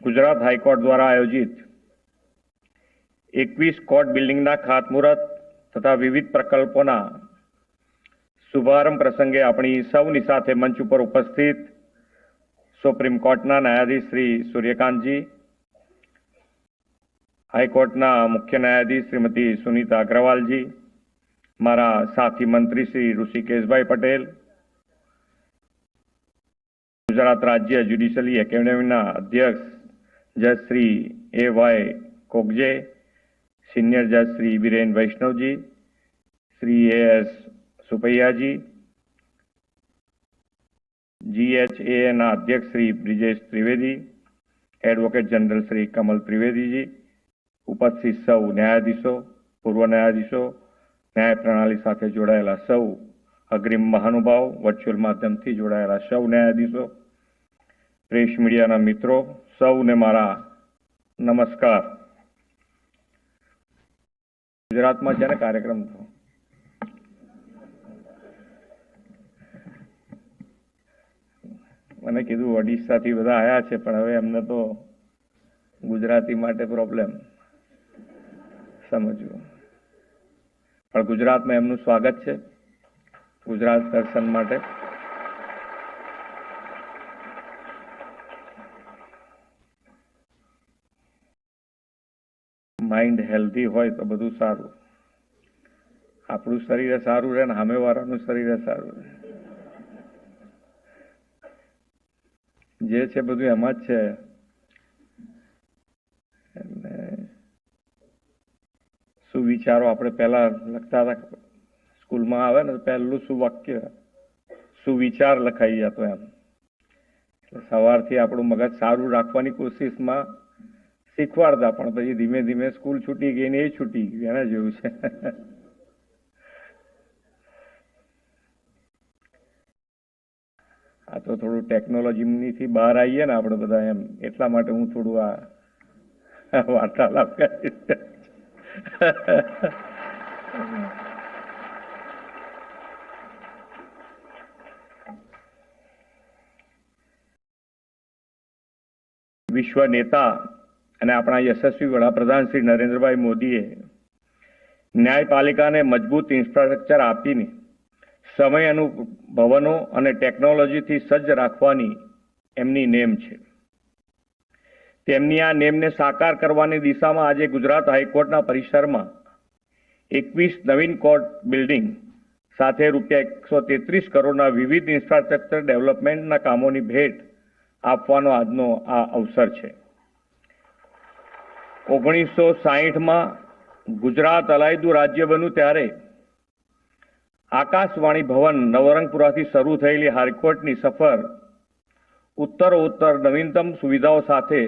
Gujarat high court દ્વારા આયોજિત 21 court બિલ્ડિંગના ખાતમુહૂર્ત તથા વિવિધ પ્રકલ્પોના શુભારંભ પ્રસંગે આપણી સૌની સાથે મંચ ઉપર ઉપસ્થિત સુપ્રીમ કોર્ટના ન્યાયાધીશ શ્રી સૂર્યકાંતજી, હાઈકોર્ટના મુખ્ય ન્યાયાધીશ શ્રીમતી સુનીતા અગ્રવાલજી, મારા સાથી મંત્રી શ્રી ઋષિકેશભાઈ પટેલ, ગુજરાત રાજ્ય જ્યુડિશિયલ એકેડેમીના અધ્યક્ષ જજ શ્રી A.Y. કોગજે, સિનિયર જજ શ્રી બીરેન વૈષ્ણવજી, શ્રી A.S. સુપૈયાજી, GHAના અધ્યક્ષ શ્રી બ્રિજેશ ત્રિવેદી, એડવોકેટ જનરલ શ્રી કમલ ત્રિવેદીજી, ઉપસ્થિત સૌ ન્યાયાધીશો, પૂર્વ ન્યાયાધીશો, ન્યાય પ્રણાલી સાથે જોડાયેલા સૌ અગ્રીમ મહાનુભાવ, વર્ચ્યુઅલ માધ્યમથી જોડાયેલા સૌ ન્યાયાધીશો, પ્રેસ મીડિયાના મિત્રો, સૌને મારા નમસ્કાર. ગુજરાતમાં છે ને કાર્યક્રમ થયો, મને કીધું ઓડિશાથી બધા આવ્યા છે, પણ હવે એમને તો ગુજરાતી માટે પ્રોબ્લેમ સમજવું, પણ ગુજરાતમાં એમનું સ્વાગત છે. ગુજરાત દર્શન માટે માઇન્ડ હેલ્ધી હોય તો બધું સારું. આપણું શરીર સારું રહે ને સામેવાળાનું શરીર સારું રહે. જે છે બધું એમાં જ છે. શું વિચારો આપણે પહેલા લખતા હતા સ્કૂલમાં આવે ને, પહેલું શું વાક્ય શું વિચાર લખાઈ જતો એમ. એટલે સવારથી આપણું મગજ સારું રાખવાની કોશિશમાં શીખવાડતા, પણ પછી ધીમે ધીમે સ્કૂલ છૂટી ગઈ ને એ છૂટી ગયું, એના જેવું છે. આ તો થોડું ટેકનોલોજીથી બહાર આવીએ ને આપણે બધા એમ, એટલા માટે હું થોડું આ વાર્તાલાપ કરીશ. વિશ્વ નેતા અને આપણા યશસ્વી વડાપ્રધાન શ્રી નરેન્દ્રભાઈ મોદીએ ન્યાયપાલિકાને મજબૂત ઇન્ફ્રાસ્ટ્રક્ચર આપીને સમય ભવનો અને ટેકનોલોજીથી સજ્જ રાખવાની એમની નેમ છે. તેમની આ નેમને સાકાર કરવાની દિશામાં આજે ગુજરાત હાઈકોર્ટના પરિસરમાં 21 નવીન કોર્ટ બિલ્ડિંગ સાથે ₹133 કરોડના વિવિધ ઇન્ફ્રાસ્ટ્રક્ચર ડેવલપમેન્ટના કામોની ભેટ આપવાનો આજનો આ અવસર છે. 1960માં ગુજરાત અલાયદું રાજ્ય બન્યું ત્યારે આકાશવાણી ભવન નવરંગપુરાથી શરૂ થયેલી હાઈકોર્ટની સફર ઉત્તરોત્તર નવીનતમ સુવિધાઓ સાથે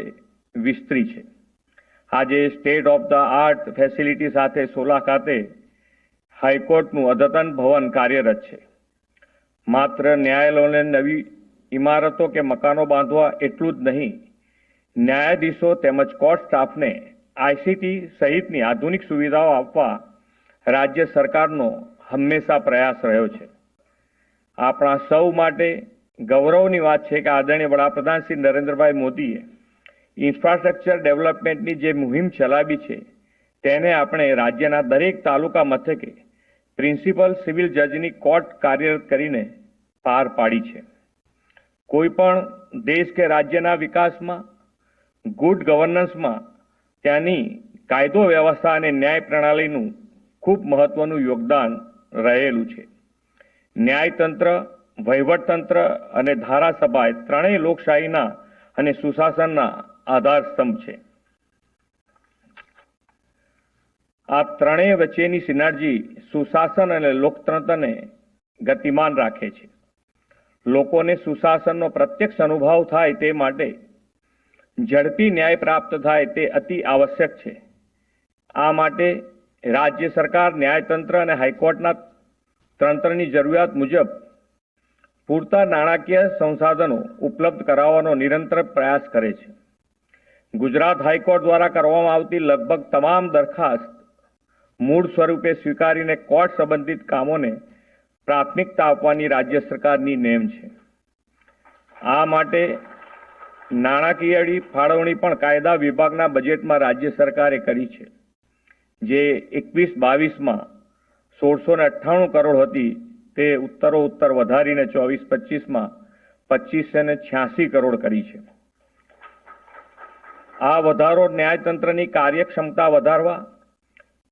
વિસ્તરી છે. આજે state of the art facility સાથે સોલા ખાતે હાઈકોર્ટનું અદ્યતન ભવન કાર્યરત છે. માત્ર ન્યાયાલયોને નવી ઇમારતો કે મકાનો બાંધવા એટલું જ નહીં, ન્યાયાધીશો તેમજ કોર્ટ સ્ટાફને ICT સહિતની આધુનિક સુવિધાઓ આપવા રાજ્ય સરકારનો હંમેશા પ્રયાસ રહ્યો છે. આપણા સૌ માટે ગૌરવની વાત છે કે આદરણીય વડાપ્રધાન શ્રી નરેન્દ્રભાઈ મોદીએ ઇન્ફ્રાસ્ટ્રક્ચર ડેવલપમેન્ટની જે મુહિમ ચલાવી છે તેને આપણે રાજ્યના દરેક તાલુકા મથકે પ્રિન્સિપલ સિવિલ જજની કોર્ટ કાર્યરત કરીને પાર પાડી છે. કોઈ પણ દેશ કે રાજ્યના વિકાસમાં, ગુડ ગવર્નન્સમાં ત્યાંની કાયદો વ્યવસ્થા અને ન્યાય પ્રણાલીનું ખૂબ મહત્વનું યોગદાન રહેલું છે. ન્યાયતંત્ર, વહીવટતંત્ર અને ધારાસભા એ ત્રણેય લોકશાહીના અને સુશાસનના આધાર સ્તંભ છે. આ ત્રણેય વચ્ચેની સિનર્જી સુશાસન અને લોકતંત્રને ગતિમાન રાખે છે. લોકોને સુશાસનનો પ્રત્યક્ષ અનુભવ થાય તે માટે ઝડપી ન્યાય પ્રાપ્ત થાય તે અતિ આવશ્યક છે. આ માટે રાજ્ય સરકાર ન્યાયતંત્ર અને હાઈકોર્ટના તંત્રની જરૂરિયાત મુજબ પૂરતા નાણાકીય સંસાધનો ઉપલબ્ધ કરાવવાનો નિરંતર પ્રયાસ કરે છે. ગુજરાત હાઈકોર્ટ દ્વારા કરવામાં આવતી લગભગ તમામ દરખાસ્ત મૂળ સ્વરૂપે સ્વીકારીને કોર્ટ સંબંધિત કામોને પ્રાથમિકતા આપવાની રાજ્ય સરકારની નેમ છે. આ માટે નાણાકીય ફાળવણી પણ કાયદા વિભાગના બજેટમાં રાજ્ય સરકારે કરી છે, જે 21-22માં 1698 કરોડ હતી તે ઉત્તરોત્તર વધારીને 24-25માં 2586 કરોડ કરી છે. આ વધારો ન્યાયતંત્રની કાર્યક્ષમતા વધારવા,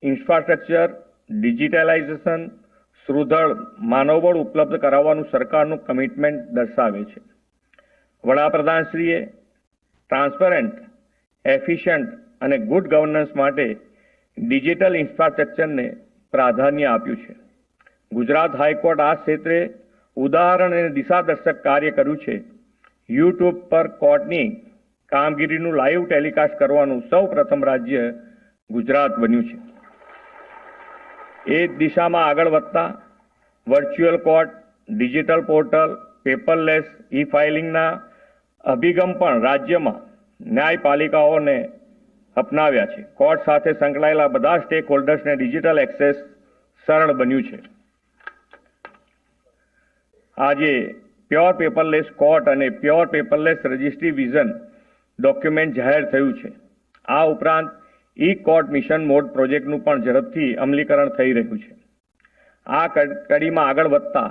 ઇન્ફ્રાસ્ટ્રક્ચર, ડિજિટલાઇઝેશન, સુદૃઢ માનવબળ ઉપલબ્ધ કરાવવાનું સરકારનું કમિટમેન્ટ દર્શાવે છે. વડાપ્રધાનશ્રીએ ટ્રાન્સપરન્ટ, એફિશિયન્ટ અને ગુડ ગવર્નન્સ માટે ડિજિટલ ઇન્ફ્રાસ્ટ્રક્ચરને પ્રાધાન્ય આપ્યું છે. ગુજરાત હાઈકોર્ટ આ ક્ષેત્રે ઉદાહરણ અને દિશાદર્શક કાર્ય કર્યું છે. યુટ્યુબ પર કોર્ટની કામગીરીનું લાઈવ ટેલિકાસ્ટ કરવાનું સૌ પ્રથમ રાજ્ય ગુજરાત બન્યું છે. એ દિશામાં આગળ વધતા virtual court, digital portal, paperless e ફાઇલિંગના અભિગમ પણ રાજ્યમાં ન્યાયપાલિકાઓને અપનાવ્યા છે. કોર્ટ સાથે સંકળાયેલા બધા સ્ટેક હોલ્ડર્સને ડિજિટલ એક્સેસ સરળ બન્યું છે. આજે પ્યોર પેપરલેસ કોર્ટ અને pure paperless registry vision document જાહેર થયું છે. આ ઉપરાંત ઈ કોર્ટ મિશન મોડ પ્રોજેક્ટનું પણ ઝડપથી અમલીકરણ થઈ રહ્યું છે. આ કડીમાં આગળ વધતા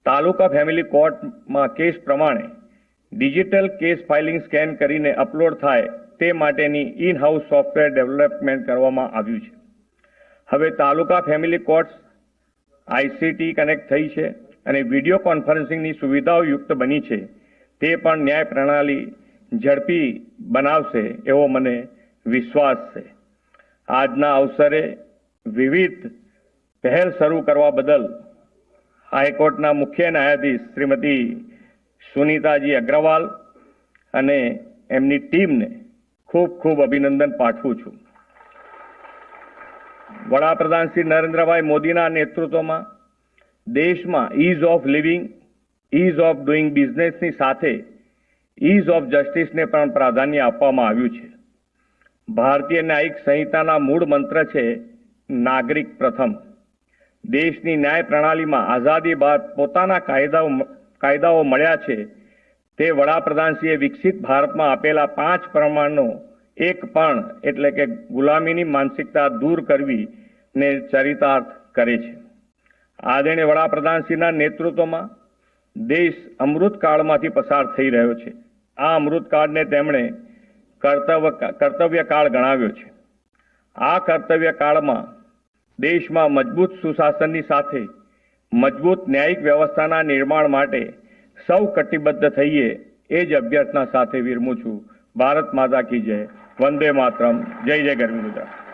તાલુકા ફેમિલી કોર્ટમાં કેસ પ્રમાણે ડિજિટલ કેસ ફાઇલિંગ સ્કેન કરીને અપલોડ થાય તે માટેની ઇન હાઉસ સોફ્ટવેર ડેવલપમેન્ટ કરવામાં આવ્યું છે. હવે તાલુકા ફેમિલી કોર્ટ્સ આઈસીટી કનેક્ટ થઈ છે અને વિડીયો કોન્ફરન્સિંગની સુવિધાઓ યુક્ત બની છે. તે પણ ન્યાય પ્રણાલી ઝડપી બનાવશે એવો મને વિશ્વાસ છે. આજના અવસરે વિવિધ પહેલ શરૂ કરવા બદલ હાઈકોર્ટના મુખ્ય ન્યાયાધીશ શ્રીમતી સુનીતાજી અગ્રવાલ અને એમની ટીમને ખૂબ ખૂબ અભિનંદન પાઠવું છું. વડાપ્રધાન શ્રી નરેન્દ્રભાઈ મોદીના નેતૃત્વમાં દેશમાં ease of living, ease of doing બિઝનેસની સાથે ઇઝ ઓફ જસ્ટિસને પણ પ્રાધાન્ય આપવામાં આવ્યું છે. ભારતીય ન્યાયિક સંહિતાના મૂળ મંત્ર છે નાગરિક પ્રથમ. દેશની ન્યાય પ્રણાલીમાં આઝાદી બાદ પોતાના કાયદાઓ મળ્યા છે તે વડાપ્રધાનશ્રીએ વિકસિત ભારતમાં આપેલા 5 પ્રમાણનો એક પણ એટલે કે ગુલામીની માનસિકતા દૂર કરવી ને ચરિતાર્થ કરે છે. આદરણીય વડાપ્રધાનશ્રીના નેતૃત્વમાં દેશ અમૃતકાળમાંથી પસાર થઈ રહ્યો છે. આ અમૃતકાળને તેમણે કર્તવ્યકાળ ગણાવ્યો છે. આ કર્તવ્યકાળમાં દેશમાં મજબૂત સુશાસનની સાથે મજબૂત ન્યાયિક વ્યવસ્થાના નિર્માણ માટે સૌ કટિબદ્ધ થઈએ એ જ અભ્યર્થના સાથે વિરમું છું. ભારત માતા કી જય. વંદે માતરમ. જય જય ગરવી ગુજરાત.